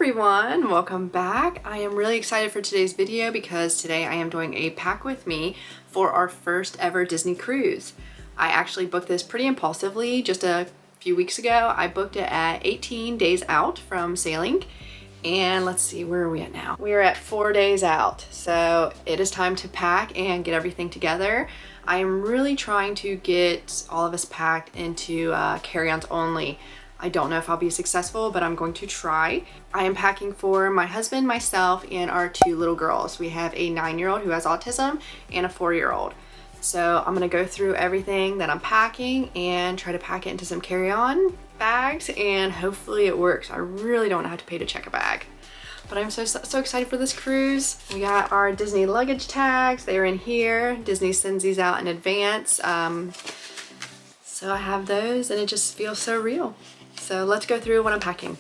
everyone, welcome back. I am really excited for today's video because today I am doing a pack with me for our first ever Disney cruise. I actually booked this pretty impulsively just a few weeks ago. I booked it at 18 days out from sailing, and let's see, where are we at now? We are at 4 days out, so it is time to pack and get everything together. I am really trying to get all of us packed into carry-ons only. I don't know if I'll be successful, but I'm going to try. I am packing for my husband, myself, and our 2 little girls. We have a 9-year-old who has autism and a 4-year-old. So I'm gonna go through everything that I'm packing and try to pack it into some carry-on bags, and hopefully it works. I really don't have to pay to check a bag. But I'm so excited for this cruise. We got our Disney luggage tags. They're in here. Disney sends these out in advance. So I have those and it just feels so real. So let's go through what I'm packing.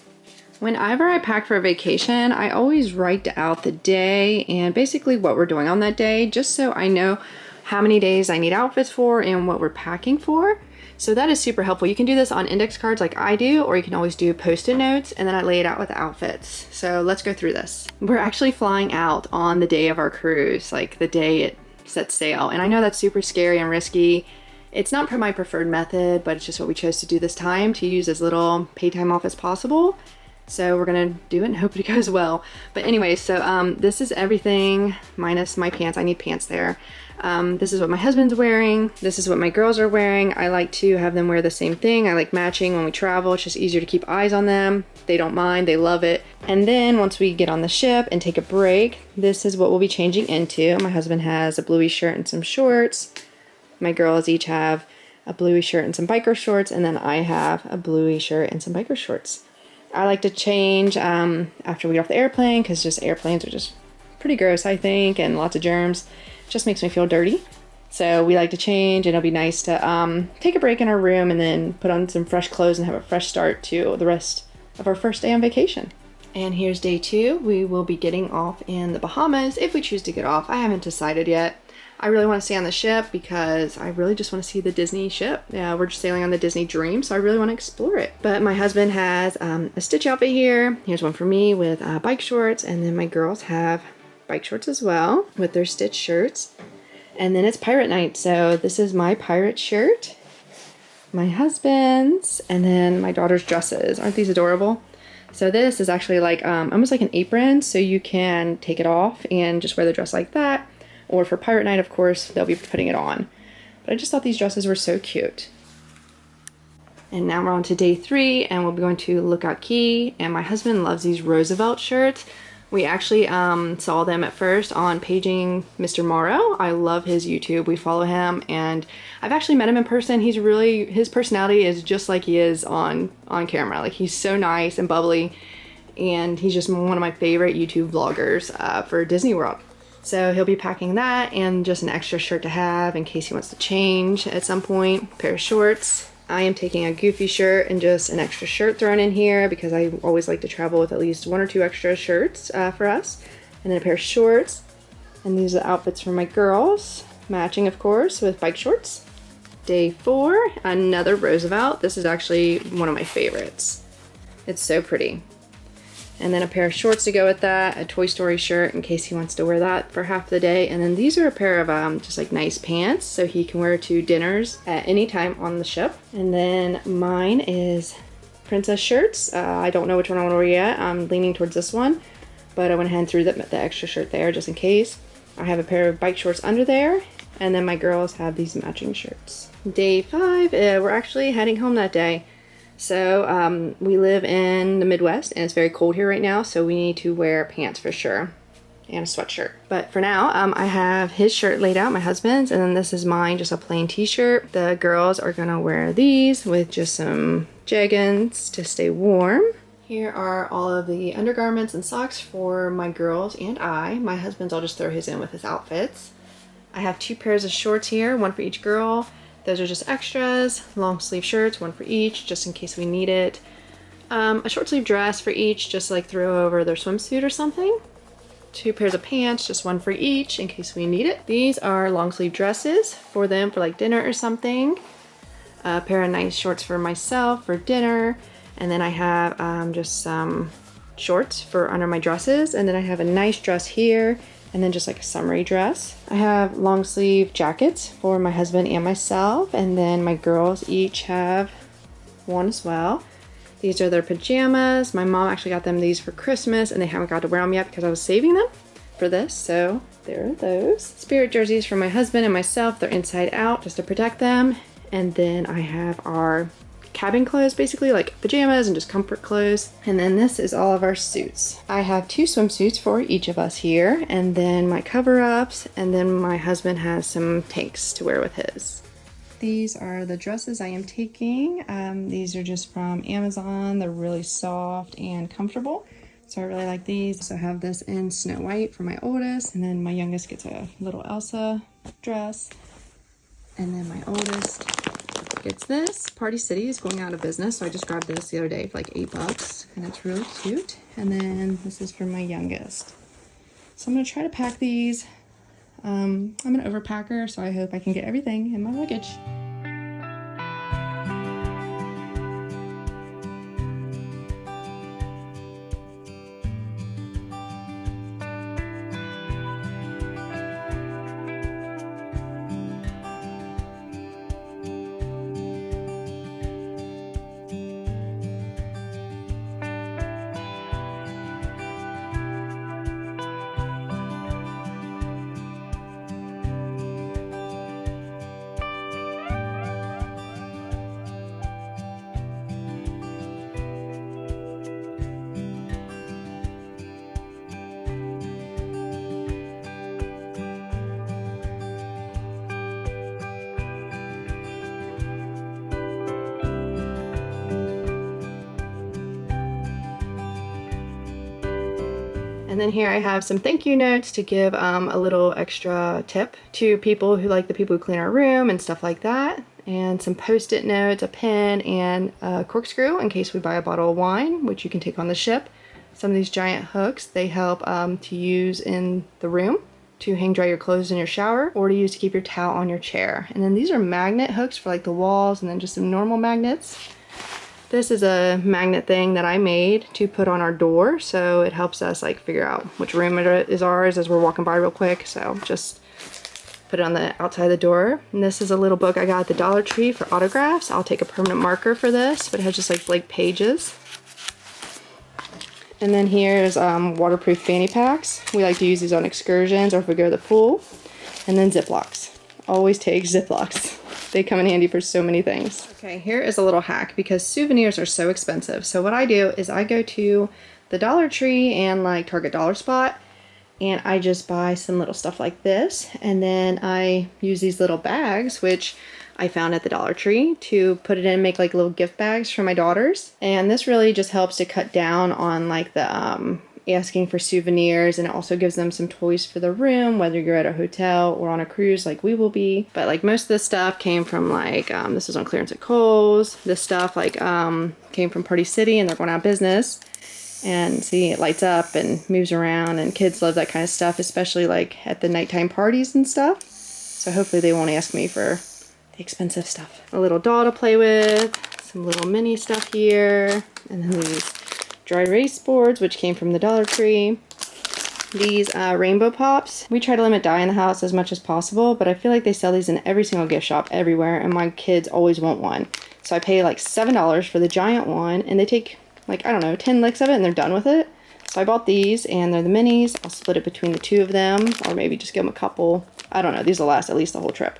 Whenever I pack for a vacation, I always write out the day and basically what we're doing on that day, just so I know how many days I need outfits for and what we're packing for. So that is super helpful. You can do this on index cards like I do, or you can always do post-it notes, and then I lay it out with the outfits. So let's go through this. We're actually flying out on the day of our cruise, like the day it sets sail. And I know that's super scary and risky. It's not my preferred method, but it's just what we chose to do this time, to use as little pay time off as possible. So we're gonna do it and hope it goes well. But anyway, so this is everything minus my pants. I need pants there. This is what my husband's wearing. This is what my girls are wearing. I like to have them wear the same thing. I like matching when we travel. It's just easier to keep eyes on them. They don't mind, they love it. And then once we get on the ship and take a break, this is what we'll be changing into. My husband has a bluey shirt and some shorts. My girls each have a bluey shirt and some biker shorts, and then I have a bluey shirt and some biker shorts. I like to change after we get off the airplane, because just airplanes are just pretty gross, I think, and lots of germs. It just makes me feel dirty. So we like to change, and it'll be nice to take a break in our room and then put on some fresh clothes and have a fresh start to the rest of our first day on vacation. And here's day 2. We will be getting off in the Bahamas if we choose to get off. I haven't decided yet. I really want to stay on the ship because I really just want to see the Disney ship. Yeah, we're just sailing on the Disney Dream, so I really want to explore it. But my husband has a Stitch outfit here. Here's one for me with bike shorts, and then my girls have bike shorts as well with their Stitch shirts. And then it's pirate night, so this is my pirate shirt, my husband's, and then my daughter's dresses. Aren't these adorable? So this is actually like almost like an apron, so you can take it off and just wear the dress like that. Or for pirate night, of course, they'll be putting it on. But I just thought these dresses were so cute. And now we're on to day 3, and we'll be going to Lookout Key. And my husband loves these Roosevelt shirts. We actually saw them at first on Paging Mr. Morrow. I love his YouTube. We follow him, and I've actually met him in person. His personality is just like he is on camera. Like, he's so nice and bubbly, and he's just one of my favorite YouTube vloggers for Disney World. So he'll be packing that and just an extra shirt to have in case he wants to change at some point. A pair of shorts. I am taking a Goofy shirt and just an extra shirt thrown in here because I always like to travel with at least 1 or 2 extra shirts for us. And then a pair of shorts. And these are the outfits for my girls. Matching, of course, with bike shorts. Day 4, another Roosevelt. This is actually one of my favorites. It's so pretty. And then a pair of shorts to go with that, a Toy Story shirt in case he wants to wear that for half the day. And then these are a pair of just like nice pants so he can wear to dinners at any time on the ship. And then mine is princess shirts. I don't know which one I want to wear yet. I'm leaning towards this one, but I went ahead and threw the extra shirt there just in case. I have a pair of bike shorts under there, and then my girls have these matching shirts. Day 5, we're actually heading home that day. So we live in the Midwest, and it's very cold here right now, so we need to wear pants for sure and a sweatshirt. But for now, I have his shirt laid out, my husband's, and then this is mine, just a plain t-shirt. The girls are gonna wear these with just some jeggings to stay warm. Here are all of the undergarments and socks for my girls and I. My husband's, I'll just throw his in with his outfits. I have 2 pairs of shorts here, one for each girl. Those are just extras, long sleeve shirts, one for each, just in case we need it. A short sleeve dress for each, just like throw over their swimsuit or something. 2 pairs of pants, just one for each, in case we need it. These are long sleeve dresses for them for like dinner or something. A pair of nice shorts for myself for dinner. And then I have just some shorts for under my dresses, and then I have a nice dress here, and then just like a summery dress. I have long sleeve jackets for my husband and myself, and then my girls each have one as well. These are their pajamas. My mom actually got them these for Christmas, and they haven't got to wear them yet because I was saving them for this, so there are those. Spirit jerseys for my husband and myself. They're inside out just to protect them. And then I have our cabin clothes, basically like pajamas and just comfort clothes. And then this is all of our suits. I have 2 swimsuits for each of us here, and then my cover-ups, and then my husband has some tanks to wear with his. These are the dresses I am taking. These are just from Amazon. They're really soft and comfortable, so I really like these. So I have this in Snow White for my oldest, and then my youngest gets a little Elsa dress, and then my oldest gets this. Party City is going out of business, so I just grabbed this the other day for like $8, and it's really cute. And then this is for my youngest. So I'm gonna try to pack these. I'm an overpacker, so I hope I can get everything in my luggage. And then here I have some thank you notes to give a little extra tip to people who like the people who clean our room and stuff like that. And some post-it notes, a pen, and a corkscrew in case we buy a bottle of wine, which you can take on the ship. Some of these giant hooks, they help to use in the room to hang dry your clothes in your shower, or to use to keep your towel on your chair. And then these are magnet hooks for like the walls, and then just some normal magnets. This is a magnet thing that I made to put on our door, so it helps us like figure out which room it is ours as we're walking by real quick. So just put it on the outside of the door. And this is a little book I got at the Dollar Tree for autographs. I'll take a permanent marker for this, but it has just like blank pages. And then here's waterproof fanny packs. We like to use these on excursions or if we go to the pool. And then Ziplocs. Always take Ziplocs. They come in handy for so many things. Okay, here is a little hack because souvenirs are so expensive. So what I do is I go to the Dollar Tree and like Target Dollar Spot, and I just buy some little stuff like this. And then I use these little bags, which I found at the Dollar Tree, to put it in and make like little gift bags for my daughters. And this really just helps to cut down on like the asking for souvenirs, and it also gives them some toys for the room, whether you're at a hotel or on a cruise like we will be. But like most of this stuff came from like this was on clearance at Kohl's. This stuff like came from Party City, and they're going out of business. And see, it lights up and moves around, and kids love that kind of stuff, especially like at the nighttime parties and stuff. So hopefully they won't ask me for the expensive stuff. A little doll to play with, some little mini stuff here, and then these dry erase boards, which came from the Dollar Tree. These rainbow pops. We try to limit dye in the house as much as possible, but I feel like they sell these in every single gift shop everywhere, and my kids always want one. So I pay like $7 for the giant one, and they take like, I don't know, 10 licks of it and they're done with it. So I bought these, and they're the minis. I'll split it between the 2 of them, or maybe just give them a couple. I don't know, these will last at least the whole trip.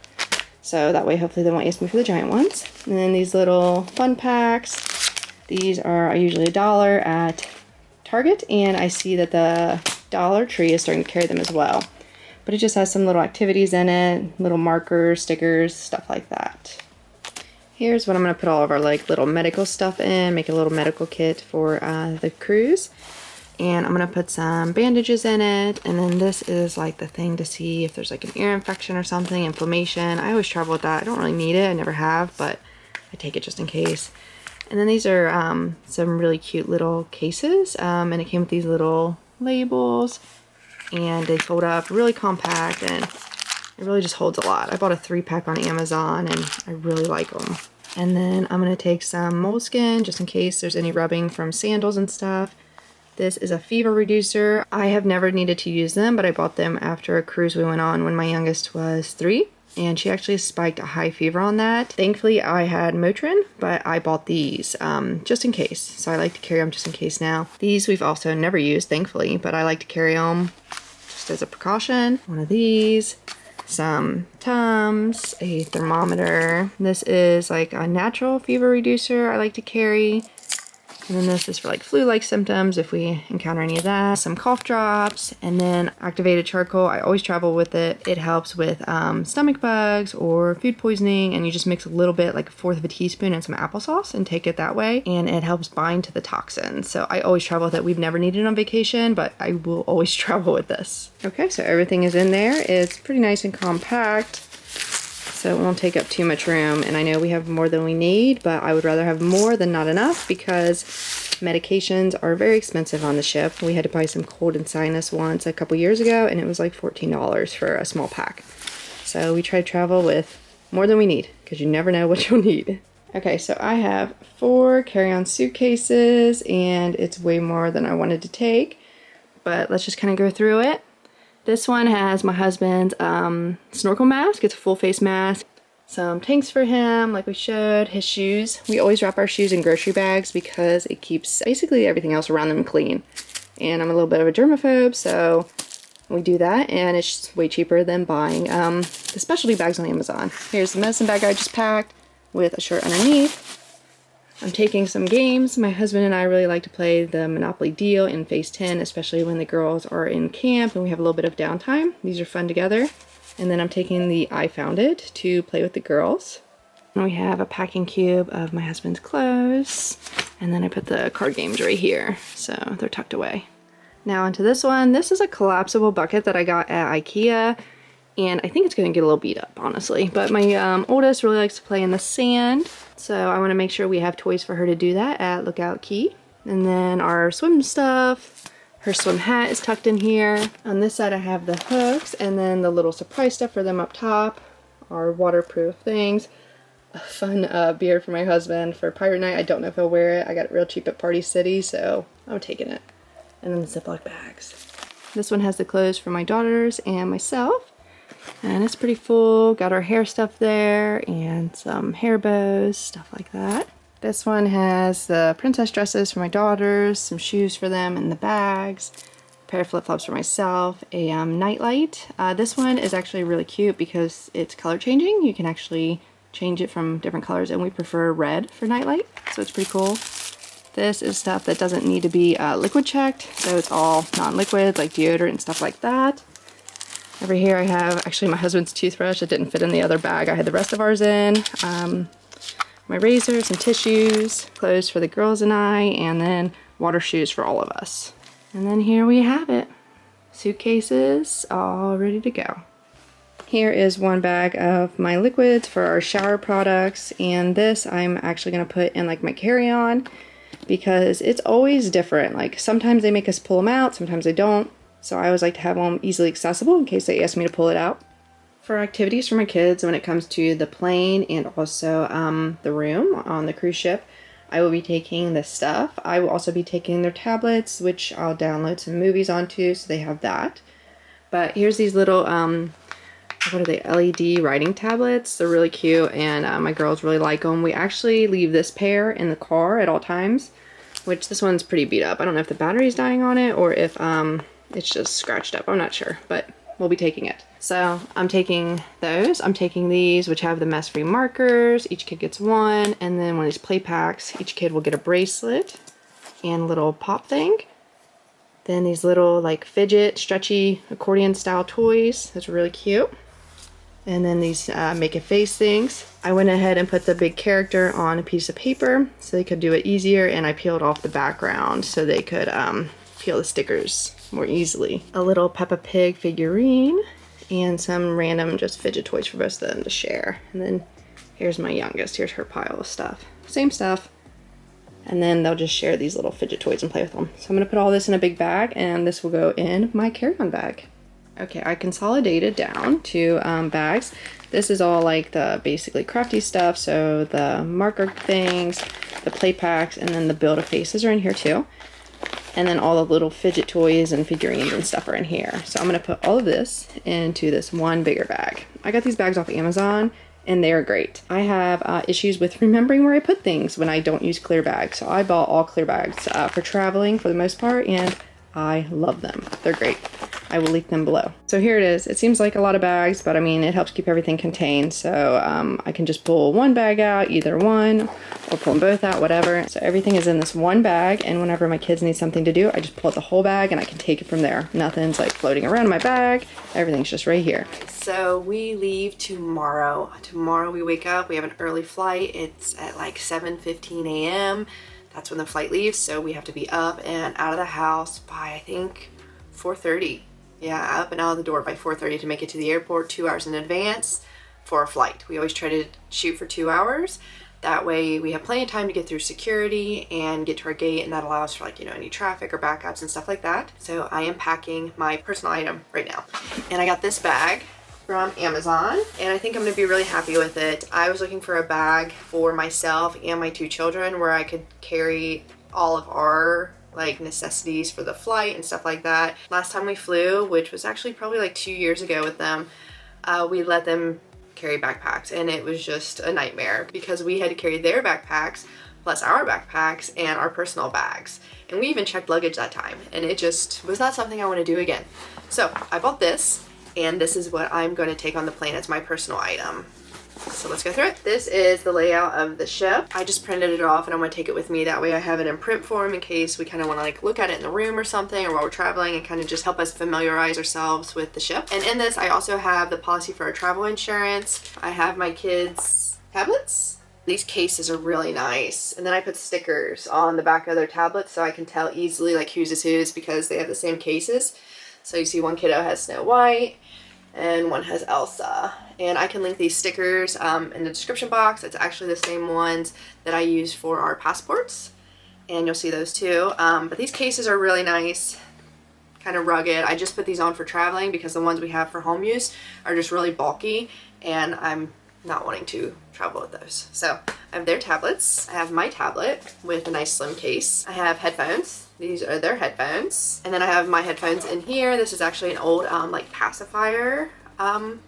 So that way hopefully they won't ask me for the giant ones. And then these little fun packs. These are usually $1 at Target, and I see that the Dollar Tree is starting to carry them as well. But it just has some little activities in it, little markers, stickers, stuff like that. Here's what I'm going to put all of our like little medical stuff in, make a little medical kit for the cruise. And I'm going to put some bandages in it, and then this is like the thing to see if there's like an ear infection or something, inflammation. I always travel with that. I don't really need it, I never have, but I take it just in case. And then these are some really cute little cases, and it came with these little labels, and they fold up, really compact, and it really just holds a lot. I bought a 3-pack on Amazon, and I really like them. And then I'm going to take some moleskin, just in case there's any rubbing from sandals and stuff. This is a fever reducer. I have never needed to use them, but I bought them after a cruise we went on when my youngest was 3. And she actually spiked a high fever on that. Thankfully, I had Motrin, but I bought these just in case. So I like to carry them just in case now. These we've also never used, thankfully, but I like to carry them just as a precaution. One of these, some Tums, a thermometer. This is like a natural fever reducer I like to carry. And then this is for like flu-like symptoms if we encounter any of that. Some cough drops, and then activated charcoal. I always travel with it. It helps with stomach bugs or food poisoning, and you just mix a little bit, like 1/4 of a teaspoon and some applesauce and take it that way, and it helps bind to the toxins. So I always travel with it. We've never needed it on vacation, but I will always travel with this. Okay, so everything is in there. It's pretty nice and compact, so it won't take up too much room. And I know we have more than we need, but I would rather have more than not enough because medications are very expensive on the ship. We had to buy some cold and sinus once a couple years ago, and it was like $14 for a small pack. So we try to travel with more than we need because you never know what you'll need. Okay, so I have 4 carry-on suitcases, and it's way more than I wanted to take, but let's just kind of go through it. This one has my husband's snorkel mask. It's a full face mask. Some tanks for him, like we showed. His shoes. We always wrap our shoes in grocery bags because it keeps basically everything else around them clean. And I'm a little bit of a germaphobe, so we do that, and it's just way cheaper than buying the specialty bags on Amazon. Here's the medicine bag I just packed with a shirt underneath. I'm taking some games. My husband and I really like to play the Monopoly Deal in Phase 10, especially when the girls are in camp and we have a little bit of downtime. These are fun together. And then I'm taking the I Found It to play with the girls. And we have a packing cube of my husband's clothes. And then I put the card games right here, so they're tucked away. Now onto this one. This is a collapsible bucket that I got at IKEA. And I think it's going to get a little beat up, honestly. But my oldest really likes to play in the sand. So I want to make sure we have toys for her to do that at Lookout Key. And then our swim stuff. Her swim hat is tucked in here. On this side I have the hooks and then the little surprise stuff for them up top. Our waterproof things. A fun beard for my husband for pirate night. I don't know if he'll wear it. I got it real cheap at Party City, so I'm taking it. And then the Ziploc bags. This one has the clothes for my daughters and myself. And it's pretty full. Got our hair stuff there and some hair bows, stuff like that. This one has the princess dresses for my daughters, some shoes for them in the bags, a pair of flip-flops for myself, a nightlight. This one is actually really cute because it's color changing. You can actually change it from different colors, and we prefer red for nightlight, so it's pretty cool. This is stuff that doesn't need to be liquid checked, so it's all non-liquid, like deodorant and stuff like that. Over here I have actually my husband's toothbrush that didn't fit in the other bag. I had the rest of ours in. My razor, some tissues, clothes for the girls and I, and then water shoes for all of us. And then here we have it. Suitcases all ready to go. Here is one bag of my liquids for our shower products, and this I'm actually going to put in like my carry-on because it's always different. Like sometimes they make us pull them out, sometimes they don't. So I always like to have them easily accessible in case they ask me to pull it out. For activities for my kids when it comes to the plane and also the room on the cruise ship, I will be taking this stuff. I will also be taking their tablets, which I'll download some movies onto so they have that. But here's these little, what are they, LED writing tablets. They're really cute, and my girls really like them. We actually leave this pair in the car at all times, which this one's pretty beat up. I don't know if the battery's dying on it or if it's just scratched up. I'm not sure, but we'll be taking it. So I'm taking those. I'm taking these, which have the mess-free markers. Each kid gets one, and then one of these play packs. Each kid will get a bracelet and a little pop thing. Then these little like fidget, stretchy accordion style toys. Those are really cute. And then these make a face things. I went ahead and put the big character on a piece of paper so they could do it easier, and I peeled off the background so they could peel the stickers more easily. A little Peppa Pig figurine and some random just fidget toys for both of them to share. And then here's my youngest. Here's her pile of stuff. Same stuff. And then they'll just share these little fidget toys and play with them. So I'm gonna put all this in a big bag, and this will go in my carry-on bag. Okay, I consolidated down to bags. This is all like the basically crafty stuff. So the marker things, the play packs, and then the build-a-faces are in here too. And then all the little fidget toys and figurines and stuff are in here. So I'm gonna put all of this into this one bigger bag. I got these bags off Amazon and they are great. I have issues with remembering where I put things when I don't use clear bags. So I bought all clear bags for traveling for the most part, and I love them. They're great. I will link them below. So here it is. It seems like a lot of bags, but I mean, it helps keep everything contained. So I can just pull one bag out, either one, or pull them both out, whatever. So everything is in this one bag, and whenever my kids need something to do, I just pull out the whole bag and I can take it from there. Nothing's like floating around in my bag. Everything's just right here. So we leave tomorrow. Tomorrow we wake up, we have an early flight. It's at like 7:15 a.m. That's when the flight leaves. So we have to be up and out of the house by, I think, 4:30. Yeah, up and out of the door by 4:30 to make it to the airport 2 hours in advance for a flight. We always try to shoot for 2 hours. That way we have plenty of time to get through security and get to our gate, and that allows for, like, you know, any traffic or backups and stuff like that. So I am packing my personal item right now. And I got this bag from Amazon, and I think I'm gonna be really happy with it. I was looking for a bag for myself and my 2 children where I could carry all of our like necessities for the flight and stuff like that. Last time we flew, which was actually probably like 2 years ago with them, we let them carry backpacks, and it was just a nightmare because we had to carry their backpacks plus our backpacks and our personal bags. And we even checked luggage that time, and it just was not something I want to do again. So I bought this, and this is what I'm going to take on the plane as my personal item. So let's go through it. This is the layout of the ship. I just printed it off and I'm gonna take it with me. That way I have it in print form in case we kind of want to like look at it in the room or something, or while we're traveling, and kind of just help us familiarize ourselves with the ship. And in this, I also have the policy for our travel insurance. I have my kids' tablets. These cases are really nice. And then I put stickers on the back of their tablets so I can tell easily like whose is whose because they have the same cases. So you see one kiddo has Snow White and one has Elsa. And I can link these stickers in the description box. It's actually the same ones that I use for our passports, and you'll see those too. But these cases are really nice, kind of rugged. I just put these on for traveling because the ones we have for home use are just really bulky, and I'm not wanting to travel with those. So I have their tablets. I have my tablet with a nice slim case. I have headphones. These are their headphones. And then I have my headphones in here. This is actually an old like pacifier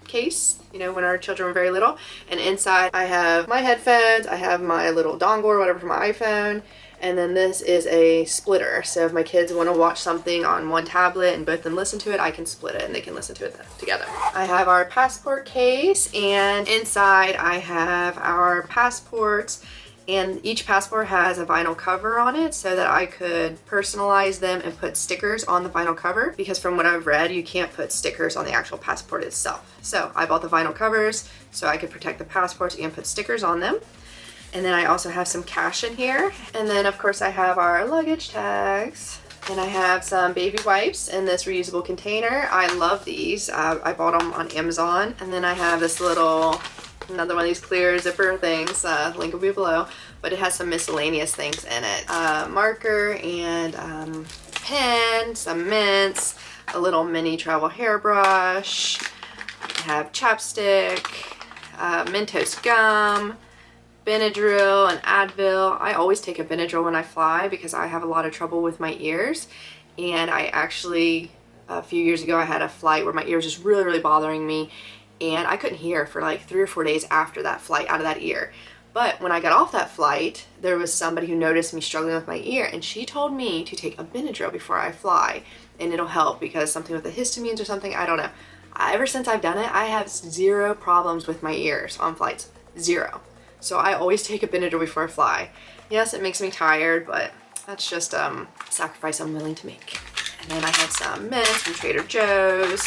case, you know, when our children were very little. And inside I have my headphones, I have my little dongle or whatever for my iPhone, and then this is a splitter. So if my kids want to watch something on one tablet and both of them listen to it, I can split it and they can listen to it together. I have our passport case, and inside I have our passports, and each passport has a vinyl cover on it so that I could personalize them and put stickers on the vinyl cover, because from what I've read, you can't put stickers on the actual passport itself. So I bought the vinyl covers so I could protect the passports and put stickers on them. And then I also have some cash in here. And then of course I have our luggage tags. And I have some baby wipes in this reusable container. I love these. I bought them on Amazon. And then I have this little, another one of these clear zipper things, link will be below, but it has some miscellaneous things in it. Marker and pen, some mints, a little mini travel hairbrush. I have chapstick, Mentos gum, Benadryl and Advil. I always take a Benadryl when I fly because I have a lot of trouble with my ears, and I actually, a few years ago, I had a flight where my ears just really bothering me, and I couldn't hear for like 3 or 4 days after that flight out of that ear. But when I got off that flight, there was somebody who noticed me struggling with my ear, and she told me to take a Benadryl before I fly, and it'll help because something with the histamines or something, I don't know. Ever since I've done it, I have 0 problems with my ears on flights, 0. So I always take a Benadryl before I fly. Yes, it makes me tired, but that's just a sacrifice I'm willing to make. And then I had some mints from Trader Joe's,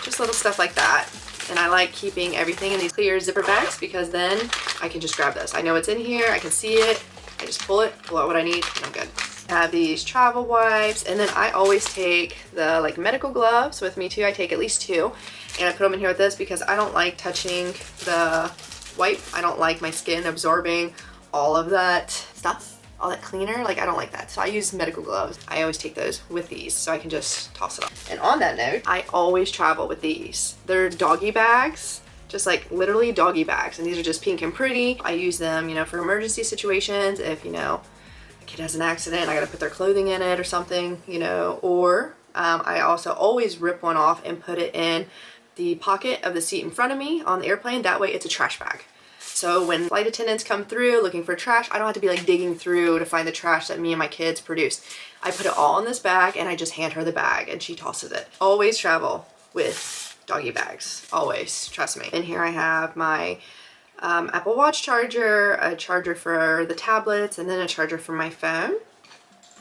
just little stuff like that. And I like keeping everything in these clear zipper bags because then I can just grab this. I know it's in here, I can see it, I just pull out what I need, and I'm good. I have these travel wipes, and then I always take the like medical gloves with me too. I take at least 2, and I put them in here with this because I don't like touching the wipe. I don't like my skin absorbing all of that stuff, all that cleaner. Like, I don't like that. So I use medical gloves. I always take those with these so I can just toss it off. And on that note, I always travel with these. They're doggy bags, just like literally doggy bags. And these are just pink and pretty. I use them, you know, for emergency situations. If, you know, a kid has an accident, I gotta put their clothing in it or something, you know, or I also always rip one off and put it in the pocket of the seat in front of me on the airplane. That way it's a trash bag. So when flight attendants come through looking for trash, I don't have to be like digging through to find the trash that me and my kids produce. I put it all in this bag and I just hand her the bag and she tosses it. Always travel with doggy bags, always, trust me. And here I have my Apple Watch charger, a charger for the tablets, and then a charger for my phone.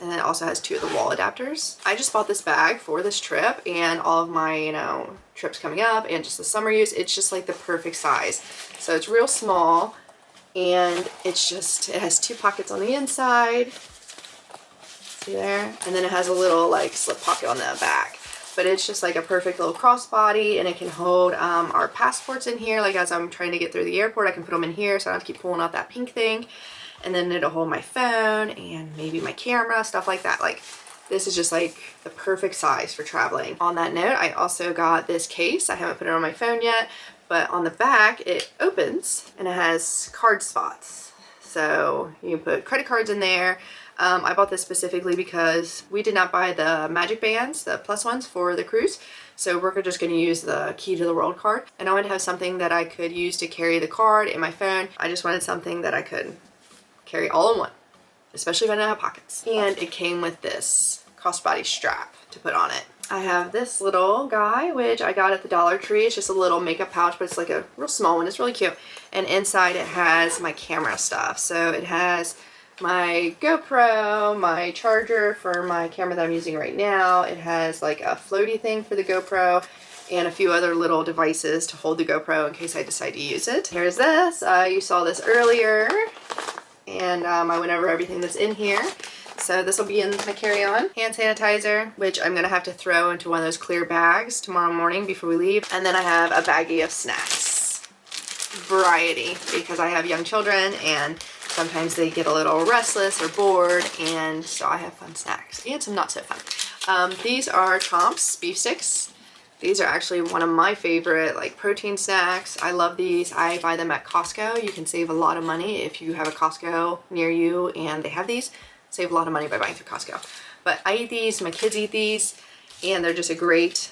And then it also has 2 of the wall adapters. I just bought this bag for this trip and all of my, you know, trips coming up and just the summer use. It's just like the perfect size. So it's real small and it's just, it has 2 pockets on the inside. See there? And then it has a little like slip pocket on the back. But it's just like a perfect little crossbody and it can hold our passports in here. Like as I'm trying to get through the airport, I can put them in here so I don't have to keep pulling out that pink thing. And then it'll hold my phone and maybe my camera, stuff like that. Like this is just like the perfect size for traveling. On that note, I also got this case. I haven't put it on my phone yet, but on the back it opens and it has card spots. So you can put credit cards in there. I bought this specifically because we did not buy the magic bands, the plus ones for the cruise. So we're just going to use the key to the world card. And I wanted to have something that I could use to carry the card in my phone. I just wanted something that I could carry all in one, especially if I don't have pockets. And it came with this crossbody strap to put on it. I have this little guy, which I got at the Dollar Tree. It's just a little makeup pouch, but it's like a real small one. It's really cute. And inside it has my camera stuff. So it has my GoPro, my charger for my camera that I'm using right now. It has like a floaty thing for the GoPro and a few other little devices to hold the GoPro in case I decide to use it. Here's this. You saw this earlier. And I went over everything that's in here. So this will be in my carry-on. Hand sanitizer, which I'm gonna have to throw into one of those clear bags tomorrow morning before we leave. And then I have a baggie of snacks. Variety, because I have young children and sometimes they get a little restless or bored, and so I have fun snacks and some not so fun. These are Chomps beef sticks. These are actually one of my favorite like protein snacks. I love these. I buy them at Costco. You can save a lot of money if you have a Costco near you and they have these. Save a lot of money by buying through Costco. But I eat these, my kids eat these, and they're just a great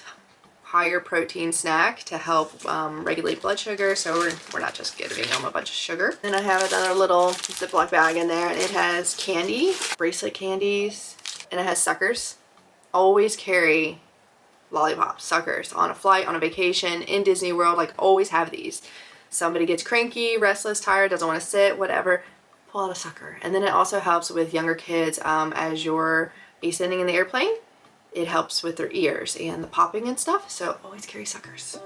higher protein snack to help regulate blood sugar, so we're not just giving them a bunch of sugar. Then I have another little Ziploc bag in there, and it has candy, bracelet candies, and it has suckers. Always carry lollipops, suckers on a flight, on a vacation, in Disney World, like always have these. Somebody gets cranky, restless, tired, doesn't want to sit, whatever, pull out a sucker. And then it also helps with younger kids as you're ascending in the airplane. It helps with their ears and the popping and stuff, so always carry suckers.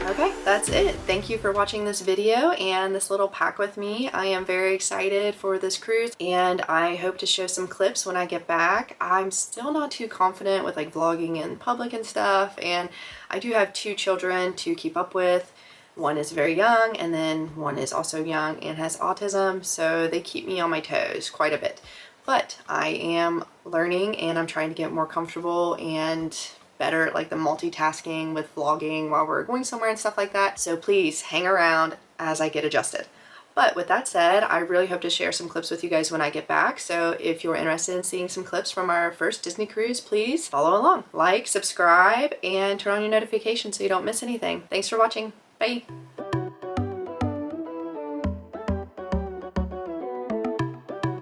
Okay, that's it. Thank you for watching this video and this little pack with me. I am very excited for this cruise and I hope to show some clips when I get back. I'm still not too confident with like vlogging in public and stuff, and I do have 2 children to keep up with. One is very young and then one is also young and has autism, so they keep me on my toes quite a bit. But I am learning and I'm trying to get more comfortable and better at like the multitasking with vlogging while we're going somewhere and stuff like that. So please hang around as I get adjusted. But with that said, I really hope to share some clips with you guys when I get back. So if you're interested in seeing some clips from our first Disney cruise, please follow along. Like, subscribe, and turn on your notifications so you don't miss anything. Thanks for watching. Bye.